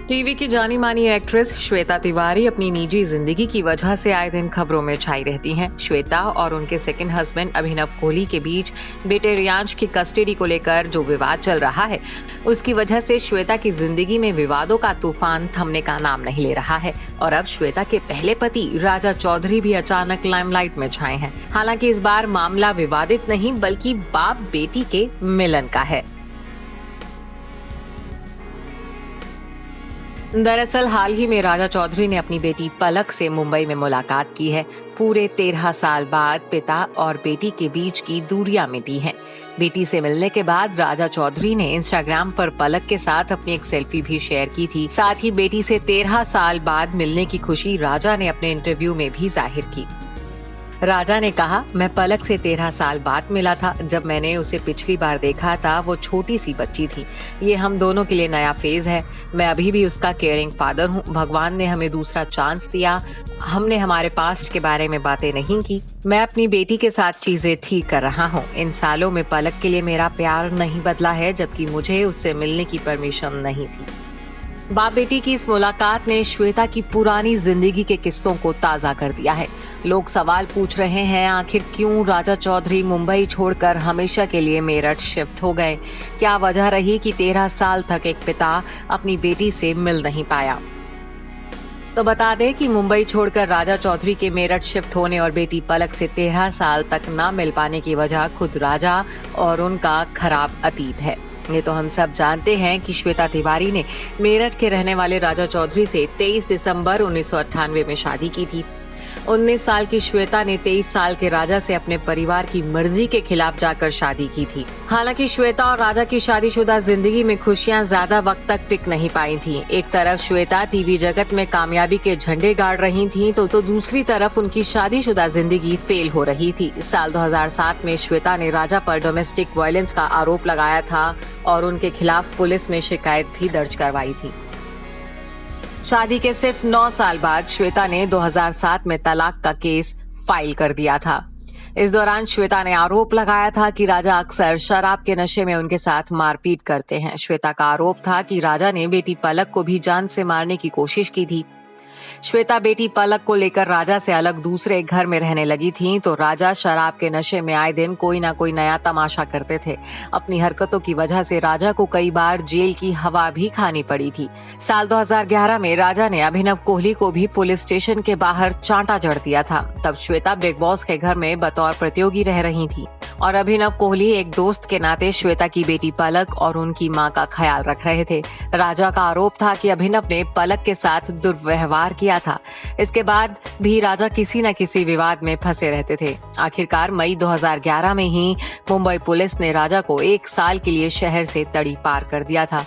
TV की जानी मानी एक्ट्रेस श्वेता तिवारी अपनी निजी जिंदगी की वजह से आए दिन खबरों में छाई रहती हैं। श्वेता और उनके सेकंड हस्बैंड अभिनव कोहली के बीच बेटे रियांश की कस्टडी को लेकर जो विवाद चल रहा है, उसकी वजह से श्वेता की जिंदगी में विवादों का तूफान थमने का नाम नहीं ले रहा है। और अब श्वेता के पहले पति राजा चौधरी भी अचानक लाइमलाइट में छाए हैं। हालांकि इस बार मामला विवादित नहीं बल्कि बाप बेटी के मिलन का है। दरअसल हाल ही में राजा चौधरी ने अपनी बेटी पलक से मुंबई में मुलाकात की है। पूरे 13 साल बाद पिता और बेटी के बीच की दूरियां मिटी हैं। बेटी से मिलने के बाद राजा चौधरी ने इंस्टाग्राम पर पलक के साथ अपनी एक सेल्फी भी शेयर की थी। साथ ही बेटी से 13 साल बाद मिलने की खुशी राजा ने अपने इंटरव्यू में भी जाहिर की। राजा ने कहा, मैं पलक से 13 साल बाद मिला था। जब मैंने उसे पिछली बार देखा था वो छोटी सी बच्ची थी। ये हम दोनों के लिए नया फेज है। मैं अभी भी उसका केयरिंग फादर हूँ। भगवान ने हमें दूसरा चांस दिया। हमने हमारे पास्ट के बारे में बातें नहीं की। मैं अपनी बेटी के साथ चीजें ठीक कर रहा हूँ। इन सालों में पलक के लिए मेरा प्यार नहीं बदला है, जबकि मुझे उससे मिलने की परमिशन नहीं थी। बाप बेटी की इस मुलाकात ने श्वेता की पुरानी जिंदगी के किस्सों को ताजा कर दिया है। लोग सवाल पूछ रहे हैं, आखिर क्यों राजा चौधरी मुंबई छोड़कर हमेशा के लिए मेरठ शिफ्ट हो गए? क्या वजह रही कि 13 साल तक एक पिता अपनी बेटी से मिल नहीं पाया? तो बता दें कि मुंबई छोड़कर राजा चौधरी के मेरठ शिफ्ट होने और बेटी पलक से 13 साल तक न मिल पाने की वजह खुद राजा और उनका खराब अतीत है। ये तो हम सब जानते हैं कि श्वेता तिवारी ने मेरठ के रहने वाले राजा चौधरी से 23 दिसंबर 1998 में शादी की थी। 19 साल की श्वेता ने 23 साल के राजा से अपने परिवार की मर्जी के खिलाफ जाकर शादी की थी। हालांकि श्वेता और राजा की शादीशुदा जिंदगी में खुशियां ज्यादा वक्त तक टिक नहीं पाई थीं। एक तरफ श्वेता टीवी जगत में कामयाबी के झंडे गाड़ रही थीं, तो दूसरी तरफ उनकी शादीशुदा जिंदगी फेल हो रही थी। साल 2007 में श्वेता ने राजा पर डोमेस्टिक वायलेंस का आरोप लगाया था और उनके खिलाफ पुलिस में शिकायत भी दर्ज करवाई थी। शादी के सिर्फ 9 साल बाद श्वेता ने 2007 में तलाक का केस फाइल कर दिया था। इस दौरान श्वेता ने आरोप लगाया था कि राजा अक्सर शराब के नशे में उनके साथ मारपीट करते हैं। श्वेता का आरोप था कि राजा ने बेटी पलक को भी जान से मारने की कोशिश की थी। श्वेता बेटी पलक को लेकर राजा से अलग दूसरे घर में रहने लगी थीं, तो राजा शराब के नशे में आए दिन कोई ना कोई नया तमाशा करते थे। अपनी हरकतों की वजह से राजा को कई बार जेल की हवा भी खानी पड़ी थी। साल 2011 में राजा ने अभिनव कोहली को भी पुलिस स्टेशन के बाहर चांटा जड़ दिया था। तब श्वेता बिग बॉस के घर में बतौर प्रतियोगी रह रही थी और अभिनव कोहली एक दोस्त के नाते श्वेता की बेटी पलक और उनकी मां का ख्याल रख रहे थे। राजा का आरोप था कि अभिनव ने पलक के साथ दुर्व्यवहार किया था। इसके बाद भी राजा किसी न किसी विवाद में फंसे रहते थे। आखिरकार मई 2011 में ही मुंबई पुलिस ने राजा को 1 साल के लिए शहर से तड़ी पार कर दिया था।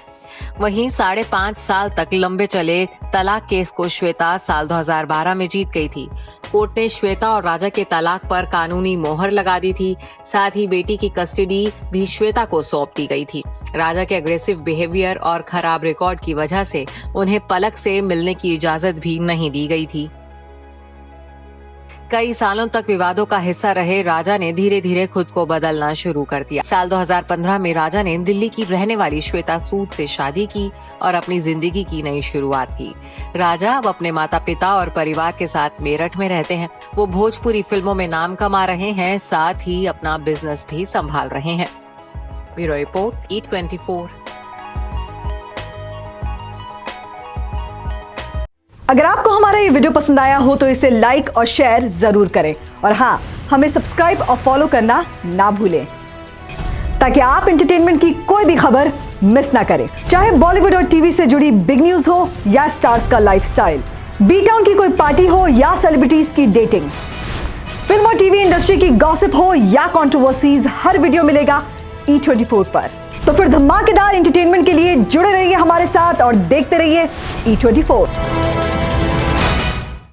वहीं 5.5 साल तक लंबे चले तलाक केस को श्वेता साल 2012 में जीत गई थी। कोर्ट ने श्वेता और राजा के तलाक पर कानूनी मोहर लगा दी थी। साथ ही बेटी की कस्टडी भी श्वेता को सौंप दी गई थी। राजा के अग्रेसिव बिहेवियर और खराब रिकॉर्ड की वजह से उन्हें पलक से मिलने की इजाजत भी नहीं दी गई थी। कई सालों तक विवादों का हिस्सा रहे राजा ने धीरे धीरे खुद को बदलना शुरू कर दिया। साल 2015 में राजा ने दिल्ली की रहने वाली श्वेता सूद से शादी की और अपनी जिंदगी की नई शुरुआत की। राजा अब अपने माता पिता और परिवार के साथ मेरठ में रहते हैं। वो भोजपुरी फिल्मों में नाम कमा रहे हैं, साथ ही अपना बिजनेस भी संभाल रहे हैं। Bureau report E24। अगर आपको हमारा ये वीडियो पसंद आया हो तो इसे लाइक और शेयर जरूर करें और हाँ, हमें सब्सक्राइब और फॉलो करना ना भूलें ताकि आप एंटरटेनमेंट की कोई भी खबर मिस ना करें। चाहे बॉलीवुड और टीवी से जुड़ी बिग न्यूज हो या स्टार्स का लाइफस्टाइल, बी टाउन की कोई पार्टी हो या सेलिब्रिटीज की डेटिंग, फिल्म और टीवी इंडस्ट्री की गॉसिप हो या कंट्रोवर्सीज, हर वीडियो मिलेगा E24 पर। तो फिर धमाकेदार एंटरटेनमेंट के लिए जुड़े रहिए हमारे साथ और देखते रहिए E24।